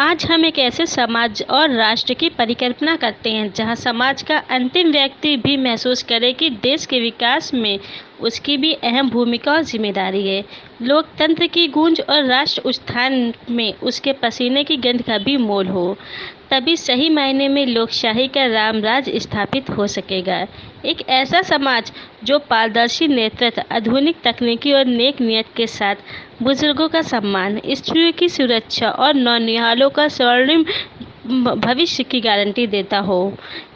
आज हम एक ऐसे समाज और राष्ट्र की परिकल्पना करते हैं जहां समाज का अंतिम व्यक्ति भी महसूस करे कि देश के विकास में उसकी भी अहम भूमिका और जिम्मेदारी है। लोकतंत्र की गूंज और राष्ट्र उत्थान में उसके पसीने की गंध का भी मोल हो, तभी सही मायने में लोकशाही का रामराज स्थापित हो सकेगा। एक ऐसा समाज जो पारदर्शी नेतृत्व, आधुनिक तकनीकी और नेक नियत के साथ बुजुर्गों का सम्मान, स्त्रियों की सुरक्षा और नौनिहालों का स्वर्णिम भविष्य की गारंटी देता हो।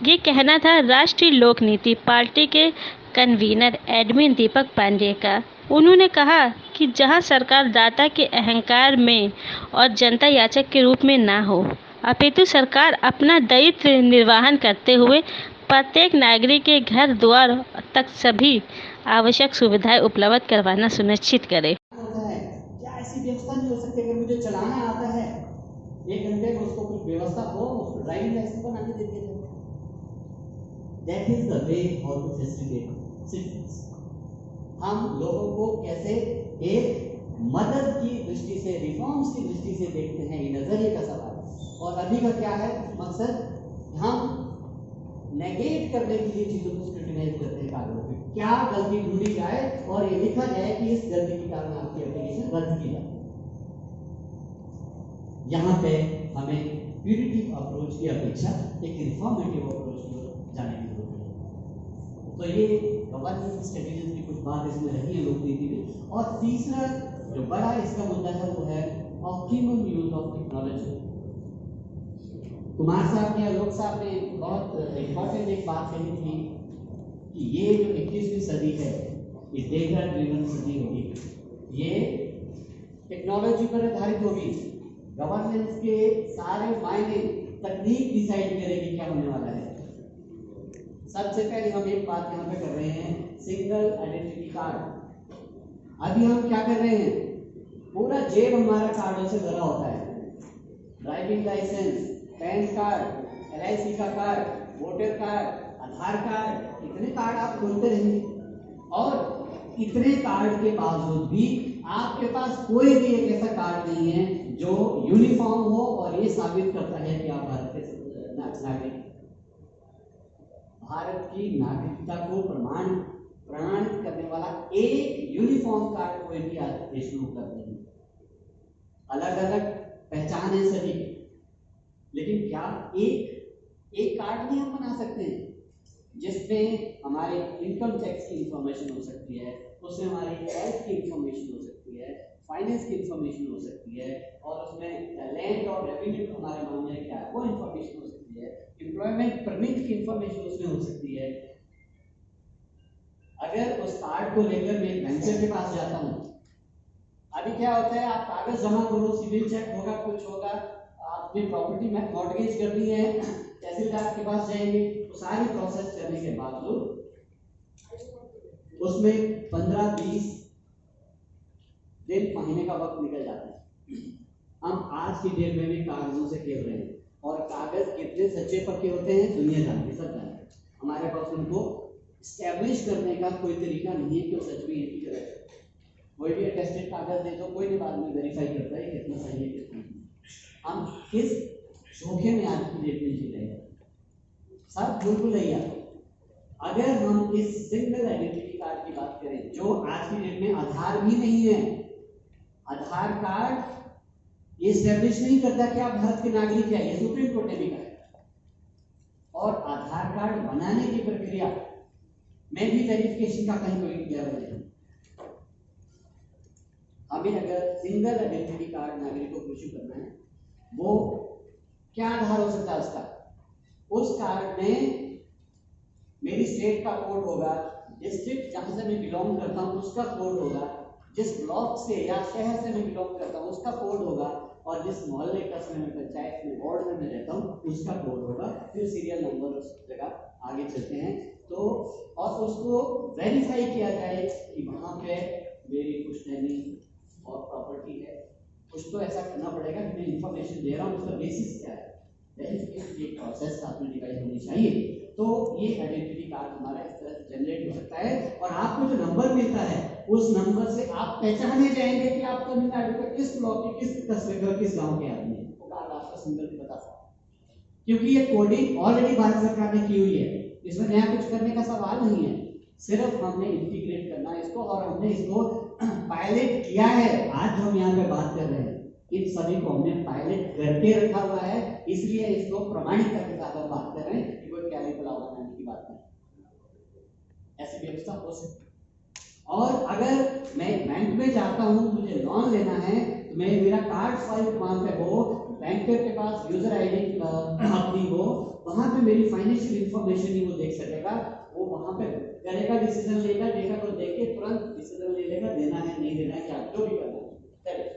ये कहना था राष्ट्रीय लोक नीति पार्टी के कन्वीनर एडमिन दीपक पांडेय का। उन्होंने कहा कि जहां सरकार दाता के अहंकार में और जनता याचक के रूप में ना हो, अपितु सरकार अपना दायित्व निर्वहन करते हुए प्रत्येक नागरिक के घर द्वार तक सभी आवश्यक सुविधाएं उपलब्ध करवाना सुनिश्चित करे। क्या ऐसी व्यवस्था नहीं हो सकती? अगर मुझे चलाना आता है 1 घंटे में उसको कुछ व्यवस्था हो, उसको ड्राइविंग लाइसेंस बनाने देते हैं। That is the way how to facilitate citizens. हम लोगों को कैसे एक मदद की दृष्टि से, रिफॉर्म्स की दृष्टि से देखते हैं, ये नजरिए का सवाल है। और अभी का क्या है मकसद? हम नेगेट करने के लिए चीजों को स्क्रूटिनाइज करते हैं कागजों पे। क्या गलती ढूंढी जाए और ये लिखा जाए कि इस गलती के कारण आपकी एप्लीकेशन रद्द की जाए। यहाँ पे हमें प्यूरिटिव अप्रोच की अपेक्षा एक रिफॉर्मेटिव अप्रोच की ओर जाने की जरूरत है। तो ये गवर्नेंस स्ट्रेटेजीज की कुछ बात इसमें रही है लोक नीति में। और तीसरा जो बड़ा इसका मुद्दा है वो है optimum use of technology. Kumar साहब ने, आलोक साहब ने बहुत इंपॉर्टेंट एक बात कही थी कि ये जो 21वीं सदी है ये डेटा ड्रिवन सदी होगी, ये टेक्नोलॉजी पर आधारित होगी। गवर्नेंस के सारे मायने तकनीक डिसाइड करेगी क्या होने वाला है। सबसे पहले हम एक बात यहाँ पे कर रहे हैं, सिंगल आइडेंटिटी कार्ड। अभी हम क्या कर रहे हैं, पूरा जेब हमारा कार्डों से भरा होता है। Driving licence, PAN card, LIC का card, voter card, Aadhaar card, इतने कार्ड आप खोलते रहेंगे और इतने कार्ड के बावजूद भी आपके पास कोई भी एक ऐसा कार्ड नहीं है जो यूनिफॉर्म हो और ये साबित करता है कि आप भारत के नागरिक। भारत की नागरिकता को प्रमाणित करने वाला एक यूनिफॉर्म कार्ड कोई भी देश में उपलब्ध नहीं। अलग अलग पहचान है सभी, लेकिन क्या एक कार्ड नहीं हम बना सकते हैं जिसमें हमारे इनकम टैक्स की इंफॉर्मेशन हो सकती है, उसमें हमारी हेल्थ की इंफॉर्मेशन हो सकती है, फाइनेंस की इंफॉर्मेशन हो सकती है, और उसमें लैंड और रेवेन्यू हमारे मामले में क्या है वो इंफॉर्मेशन हो सकती है, एम्प्लॉयमेंट परमिट की इंफॉर्मेशन उसमें हो सकती है। अगर उस कार्ड को लेकर मैं एक बैंकर के पास जाता हूँ, अभी क्या होता है, आप कागज जमा करो, सिविल चेक होगा, कुछ होगा, आपने प्रॉपर्टी में मॉर्गेज करनी है, तहसीलदार के पास जाएंगे, तो सारी प्रोसेस करने के बावजूद उसमें 15-20 दिन, महीने का वक्त निकल जाता है। हम आज की डेट में भी कागजों से खेल रहे हैं, और कागज कितने सच्चे पक्के होते हैं दुनिया जानती, सब जानती। हमारे पास उनको स्टैब्लिश करने का कोई तरीका नहीं है कि वो सच में है कि गलत है। कोई भी अटेस्टेड कागज दे तो कोई नहीं बाद में वेरीफाई करता है कितना सही है कितना नहीं। हम किस धोखे में आज की डेट में जी रहे हैं, सब बिल्कुल नहीं है। अगर हम इस सिंगल आइडेंटिटी कार्ड की बात करें, जो आज की डेट में आधार भी नहीं है, आधार कार्ड ये स्टैब्लिश नहीं करता कि आप भारत के नागरिक हैं, ये सुप्रीम कोर्ट ने भी कहा है। और आधार कार्ड बनाने की प्रक्रिया में भी वेरिफिकेशन का कहीं कोई लेवल नहीं। हमें अगर सिंगल आइडेंटिटी कार्ड नागरिकों को इश्यू करना है, वो क्या आधार हो सकता है उसका? उस कार्ड में मेरी स्टेट का कोड होगा, डिस्ट्रिक्ट जहां से मैं बिलोंग करता हूं उसका कोड होगा, जिस ब्लॉक से या शहर से मैं बिलोंग करता हूं उसका कोड होगा, और जिस मोहल्ले कस्बे में, पंचायत में, वार्ड में मैं रहता हूं उसका कोड होगा। फिर सीरियल नंबर उस जगह आगे चलते हैं, तो और उसको वेरीफाई किया जाए कि वहां पे मेरी पुश्तैनी और प्रॉपर्टी है। कुछ तो ऐसा करना पड़ेगा कि मैं इंफॉर्मेशन दे रहा हूँ, उसका बेसिस क्या है, वेरिफिकेशन की प्रोसेस साथ में डिवाइड होनी चाहिए। तो ये आइडेंटिटी कार्ड हमारा इस तरह से जनरेट हो सकता है, और आपको जो नंबर मिलता है उस नंबर से आप पहचाने जाएंगे कि आप तमिलनाडु के किस ब्लॉक के, किस कस्बे के, किस गांव के आदमी हैं। वो कार्ड आपका सिंगल बता सकता हूँ, क्योंकि ये कोडिंग ऑलरेडी भारत सरकार ने की हुई है, इसमें नया कुछ करने का सवाल नहीं है, सिर्फ हमने इंटीग्रेट करना है इसको, और हमने इसको पायलट किया है। आज जो हम यहाँ पे बात कर रहे हैं इन सभी को हमने पायलट करके रखा हुआ है, इसलिए इसको प्रमाणिकता के साथ हम बात कर रहे हैं कि कोई कैलिकुला बनाने की बात नहीं, ऐसी व्यवस्था हो सकती है। और अगर मैं बैंक में जाता हूँ, मुझे लोन लेना है, तो मैं मेरा कार्ड स्वाइप वहाँ पे हो, बैंकर के पास यूजर आईडी अपनी हो, वहाँ पे मेरी फाइनेंशियल इंफॉर्मेशन ही वो देख सकेगा, वो वहाँ पे करेगा, डिसीजन लेगा, डेटा को देख के तुरंत डिसीजन ले लेगा, देना है नहीं देना है, क्या जो भी करना है।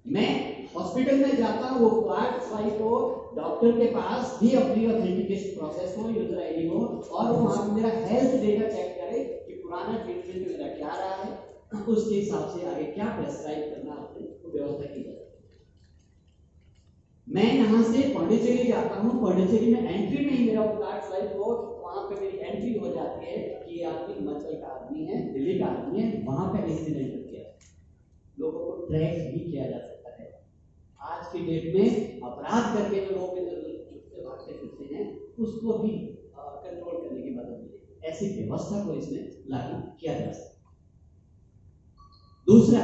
मैं हॉस्पिटल में जाता हूँ, वो कार्ड स्वाइप हो, डॉक्टर के पास भी अपनी ऑथेंटिकेशन प्रोसेस हो, यूजर आईडी हो, और वो वहाँ मेरा हेल्थ डेटा चेक करे कि पुराना ट्रीटमेंट मेरा क्या रहा है, उसके हिसाब से आगे क्या प्रेस्क्राइब करना आपने वो व्यवस्था की जाए। मैं यहाँ से पौंडीचेरी जाता हूँ, पौंडीचेरी में एंट्री में ही मेरा कार्ड स्वाइप हो, वहाँ पे मेरी एंट्री हो जाती है कि ये आदमी हिमाचल का आदमी है, दिल्ली का आदमी है, वहाँ पे इस दिन एंटर किया। लोगों को ट्रैक भी किया जा सकता है। आज की डेट में अपराध करके जो लोग इधर भागते फिरते हैं, उसको भी कंट्रोल करने की मदद मिलेगी। ऐसी व्यवस्था को इसमें लागू किया जा सकता है। दूसरा,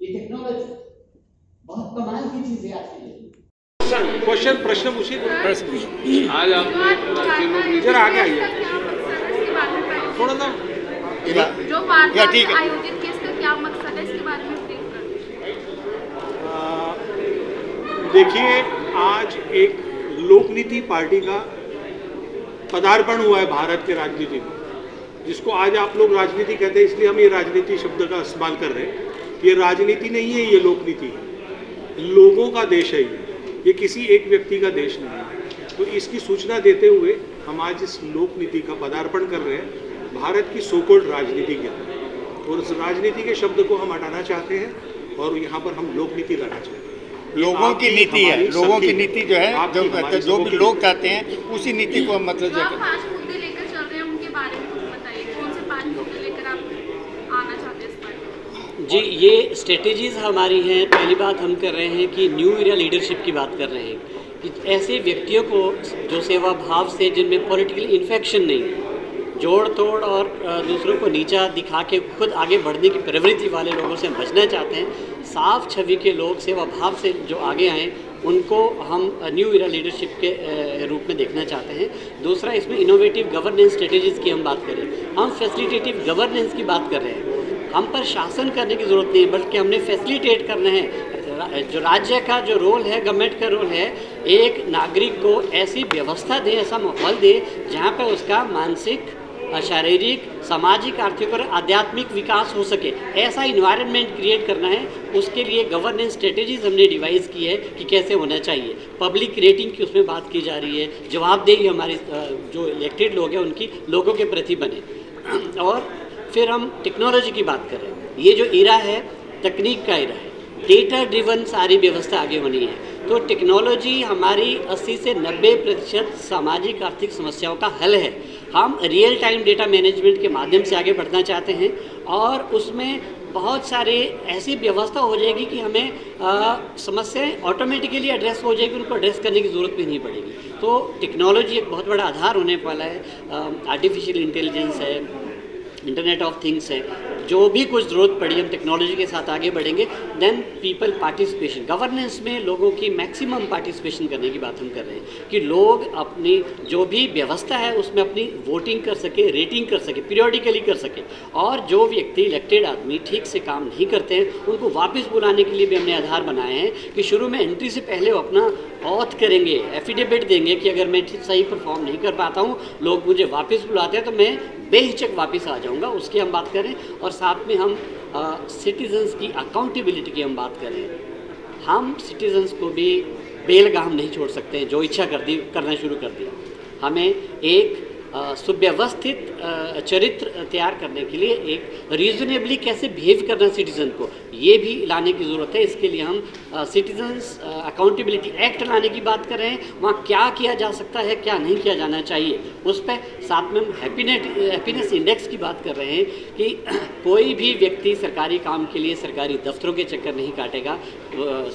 ये टेक्नोलॉजी बहुत कमाल की चीज है आज की डेट में। प्रश्न पूछिए। आज आप जरा आगे आइए थोड़ा सा। जो वारदात आयोजित की, इसका क्या मकसद है, इसके बारे में ब्रीफ करें। देखिए, आज एक लोकनीति पार्टी का पदार्पण हुआ है भारत के राजनीति में, जिसको आज आप लोग राजनीति कहते हैं, इसलिए हम ये राजनीति शब्द का इस्तेमाल कर रहे हैं। ये राजनीति नहीं है, ये लोकनीति है। लोगों का देश है ये किसी एक व्यक्ति का देश नहीं है। तो इसकी सूचना देते हुए हम आज इस लोकनीति का पदार्पण कर रहे हैं भारत की सोकोल्ड राजनीति के अंदर, और उस राजनीति के शब्द को हम हटाना चाहते हैं और यहाँ पर हम लोकनीति लाना चाहते हैं। लोगों की नीति है, लोगों की नीति जो है, जो भी लोग चाहते हैं उसी नीति को मतलब जो आप 5 मुद्दे लेकर चल रहे हैं उनके बारे में कुछ बताइए, कौन से 5 मुद्दे लेकर आप आना चाहते हैं इस पर? जी, ये स्ट्रेटेजीज़ हमारी हैं। पहली बात हम कर रहे हैं कि न्यू एरा लीडरशिप की बात कर रहे हैं कि ऐसे व्यक्तियों को जो सेवा भाव से, जिनमें पॉलिटिकल इन्फेक्शन नहीं है, जोड़ तोड़ और दूसरों को नीचा दिखा के खुद आगे बढ़ने की प्रवृत्ति वाले लोगों से हम बचना चाहते हैं। साफ छवि के लोग, सेवा भाव से जो आगे आएँ, उनको हम न्यू एरा लीडरशिप के रूप में देखना चाहते हैं। दूसरा, इसमें इनोवेटिव गवर्नेंस स्ट्रेटेजीज़ की हम बात करें, हम फैसिलिटेटिव गवर्नेंस की बात कर रहे हैं। हम पर शासन करने की ज़रूरत नहीं है, बल्कि हमने फैसिलिटेट करना है। जो राज्य का जो रोल है, गवर्नमेंट का रोल है, एक नागरिक को ऐसी व्यवस्था दे, ऐसा माहौल दे जहाँ पर उसका मानसिक, शारीरिक, सामाजिक, आर्थिक और आध्यात्मिक विकास हो सके। ऐसा इन्वायरमेंट क्रिएट करना है। उसके लिए गवर्नेंस स्ट्रेटेजीज हमने डिवाइस की है कि कैसे होना चाहिए। पब्लिक रेटिंग की उसमें बात की जा रही है, जवाबदेही हमारी जो इलेक्टेड लोग हैं उनकी लोगों के प्रति बने। और फिर हम टेक्नोलॉजी की बात करें, ये जो इरा है तकनीक का इरा है, डेटा ड्रिवन सारी व्यवस्था आगे होनी है। तो टेक्नोलॉजी हमारी 80 से 90% सामाजिक आर्थिक समस्याओं का हल है। हम रियल टाइम डेटा मैनेजमेंट के माध्यम से आगे बढ़ना चाहते हैं, और उसमें बहुत सारे ऐसी व्यवस्था हो जाएगी कि हमें समस्याएं ऑटोमेटिकली एड्रेस हो जाएगी, उनको एड्रेस करने की ज़रूरत भी नहीं पड़ेगी। तो टेक्नोलॉजी एक बहुत बड़ा आधार होने वाला है। आर्टिफिशियल इंटेलिजेंस है, इंटरनेट ऑफ थिंग्स है, जो भी कुछ ज़रूरत पड़ी हम टेक्नोलॉजी के साथ आगे बढ़ेंगे। देन पीपल पार्टिसिपेशन, गवर्नेंस में लोगों की मैक्सिमम पार्टिसिपेशन करने की बात हम कर रहे हैं कि लोग अपनी जो भी व्यवस्था है उसमें अपनी वोटिंग कर सके, रेटिंग कर सके, पीरियडिकली कर सके। और जो व्यक्ति इलेक्टेड आदमी ठीक से काम नहीं करते हैं उनको वापस बुलाने के लिए भी हमने आधार बनाए हैं कि शुरू में एंट्री से पहले वो अपना ऑथ करेंगे, एफिडेविट देंगे कि अगर मैं सही परफॉर्म नहीं कर पाता हूँ, लोग मुझे वापस बुलाते हैं, तो मैं बेहिचक वापस आ जाऊंगा। उसकी हम बात करें। और साथ में हम सिटीजन्स की अकाउंटेबिलिटी की हम बात करें। हम सिटीजन्स को भी बेलगाम नहीं छोड़ सकते हैं, जो इच्छा करना शुरू कर दिया। हमें एक सुव्यवस्थित चरित्र तैयार करने के लिए एक रीजनेबली कैसे बिहेव करना सिटीज़न को, ये भी लाने की ज़रूरत है। इसके लिए हम सिटीजन्स अकाउंटेबिलिटी एक्ट लाने की बात कर रहे हैं। वहाँ क्या किया जा सकता है, क्या नहीं किया जाना चाहिए, उस पर साथ में हम हैप्पीनेस इंडेक्स की बात कर रहे हैं कि कोई भी व्यक्ति सरकारी काम के लिए सरकारी दफ्तरों के चक्कर नहीं काटेगा,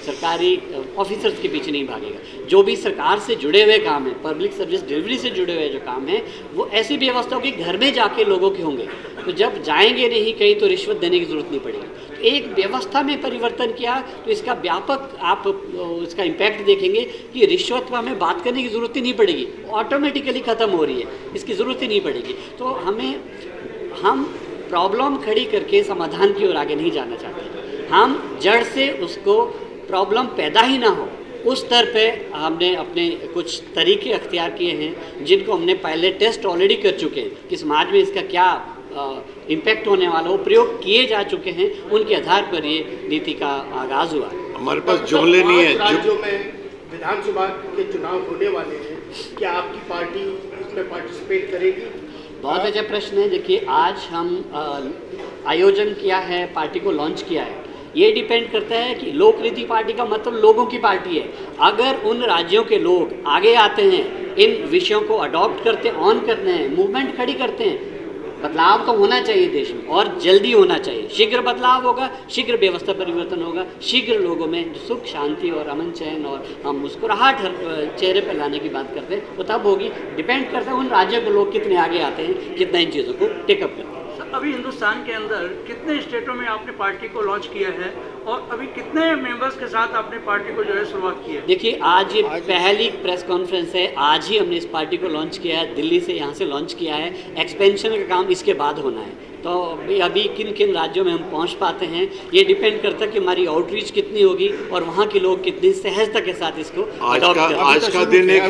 सरकारी ऑफिसर्स के पीछे नहीं भागेगा। जो भी सरकार से जुड़े हुए काम हैं, पब्लिक सर्विस डिलीवरी से जुड़े हुए जो काम हैं, वो ऐसी व्यवस्था होगी घर में जाके लोगों के होंगे। तो जब जाएंगे नहीं कहीं तो रिश्वत देने की ज़रूरत नहीं पड़ेगी। तो एक व्यवस्था में परिवर्तन किया तो इसका व्यापक आप इसका इम्पैक्ट देखेंगे कि रिश्वत पर हमें बात करने की ज़रूरत ही नहीं पड़ेगी, ऑटोमेटिकली ख़त्म हो रही है, इसकी ज़रूरत ही नहीं पड़ेगी। तो हम प्रॉब्लम खड़ी करके समाधान की ओर आगे नहीं जाना चाहते, हम जड़ से उसको प्रॉब्लम पैदा ही ना हो उस स्तर पे हमने अपने कुछ तरीके अख्तियार किए हैं, जिनको हमने पहले टेस्ट ऑलरेडी कर चुके हैं कि समाज में इसका क्या इम्पैक्ट होने वाला हो, प्रयोग किए जा चुके हैं। उनके आधार पर ये नीति का आगाज़ हुआ। हमारे पास जुमले नहीं है। राज्यों में विधानसभा के चुनाव होने वाले हैं, क्या आपकी पार्टी इसमें पार्टिसिपेट करेगी? बहुत अच्छा प्रश्न है। देखिए, आज हम आयोजन किया है, पार्टी को लॉन्च किया है। ये डिपेंड करता है कि लोक नीति पार्टी का मतलब लोगों की पार्टी है। अगर उन राज्यों के लोग आगे आते हैं, इन विषयों को अडॉप्ट करते, ऑन करते हैं, मूवमेंट खड़ी करते हैं, बदलाव तो होना चाहिए देश में और जल्दी होना चाहिए। शीघ्र बदलाव होगा, शीघ्र व्यवस्था परिवर्तन होगा, शीघ्र लोगों में सुख शांति और अमन चैन और हम मुस्कुराहट चेहरे पर लाने की बात करते हैं, वो तब होगी। डिपेंड करता है उन राज्यों के लोग कितने आगे आते हैं, कितना इन चीज़ों को टेकअप करते हैं। अभी हिंदुस्तान के अंदर कितने स्टेटों में आपने पार्टी को लॉन्च किया है और अभी कितने मेंबर्स के साथ आपने पार्टी को जो है शुरुआत की है? देखिए, आज ये पहली प्रेस कॉन्फ्रेंस है, आज ही हमने इस पार्टी को लॉन्च किया है, दिल्ली से यहाँ से लॉन्च किया है। एक्सपेंशन का काम इसके बाद होना है। तो अभी किन किन राज्यों में हम पहुँच पाते हैं, ये डिपेंड करता है कि हमारी आउटरीच कितनी होगी और वहाँ के लोग कितनी सहजता के साथ इसको आज का दिन एक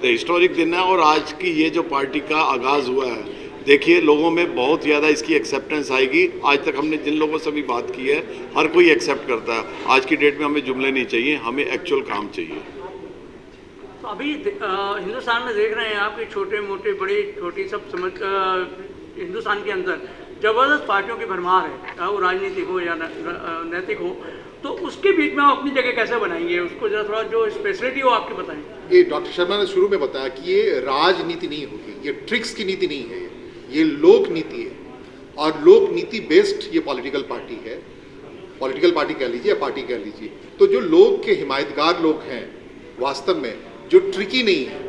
हिस्टोरिक दिन है और आज की ये जो पार्टी का आगाज़ हुआ है, देखिए लोगों में बहुत ज़्यादा इसकी एक्सेप्टेंस आएगी। आज तक हमने जिन लोगों से भी बात की है, हर कोई एक्सेप्ट करता है। आज की डेट में हमें जुमले नहीं चाहिए, हमें एक्चुअल काम चाहिए। तो अभी हिंदुस्तान में देख रहे हैं आप कि छोटे मोटे बड़ी छोटी सब समझ हिंदुस्तान के अंदर ज़बरदस्त पार्टियों की भरमार है, चाहे वो राजनीतिक हो या नैतिक हो। तो उसके बीच में आप अपनी जगह कैसे बनाएंगे, उसको जरा थोड़ा जो स्पेशलिटी हो आपकी बताएं। ये डॉक्टर शर्मा ने शुरू में बताया कि ये राजनीति नहीं होगी, ये ट्रिक्स की नीति नहीं है, ये लोक नीति है और लोक नीति बेस्ड ये पॉलिटिकल पार्टी है। पॉलिटिकल पार्टी कह लीजिए या पार्टी कह लीजिए, तो जो लोग के हिमायतगार लोग हैं, वास्तव में जो ट्रिकी नहीं है,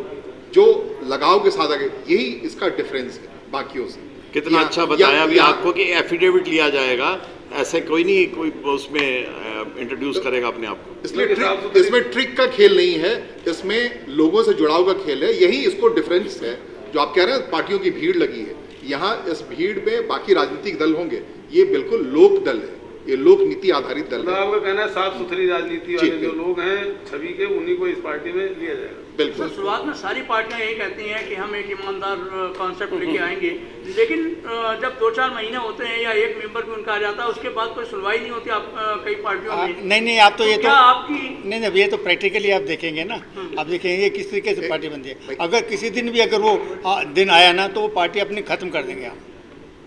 जो लगाव के साथ आगे, यही इसका डिफरेंस है बाकियों से। कितना अच्छा बताया अभी आपको कि एफिडेविट लिया जाएगा, ऐसे कोई नहीं कोई उसमें इंट्रोड्यूस करेगा अपने आप को। इसमें ट्रिक का खेल नहीं है, इसमें लोगों से जुड़ाव का खेल है। यही इसको डिफरेंस है। जो आप कह रहे हैं पार्टियों की भीड़ लगी है, यहाँ इस भीड़ में बाकी राजनीतिक दल होंगे, ये बिल्कुल लोक दल है, ये लोक नीति आधारित दल है। आपका कहना है साफ सुथरी राजनीति वाले जो लोग हैं छवि के, उन्हीं को इस पार्टी में लिया जाएगा। बिल्कुल। शुरुआत में सारी पार्टियां यही कहती हैं कि हम एक ईमानदार कॉन्सेप्ट लेके आएंगे, लेकिन जब 2-4 महीने होते हैं या एक मेंबर भी उनका आ जाता है, उसके बाद कोई सुनवाई नहीं होती आप कई पार्टियों में। नहीं, आप तो ये क्या आपकी नहीं, ये तो प्रैक्टिकली आप देखेंगे ना, आप देखेंगे किस तरीके से पार्टी बनती है। अगर किसी दिन भी अगर वो दिन आया ना, तो वो पार्टी अपनी खत्म कर देंगे आप।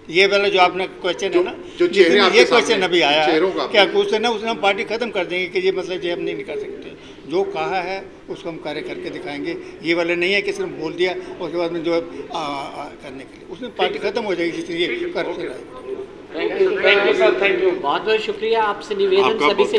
ये वाला जो आपने क्वेश्चन है ना, जो चेहरे ये क्वेश्चन अभी आया है, क्या उसने हम पार्टी खत्म कर देंगे कि ये मतलब ये हम नहीं कर सकते। जो कहा है उसको हम कार्य करके दिखाएंगे। ये वाला नहीं है कि सिर्फ बोल दिया उसके बाद में जो करने के लिए उसमें पार्टी खत्म हो जाएगी, जिससे ये कर thank you sir, thank you. बहुत बहुत शुक्रिया। आपसे निवेदन सभी से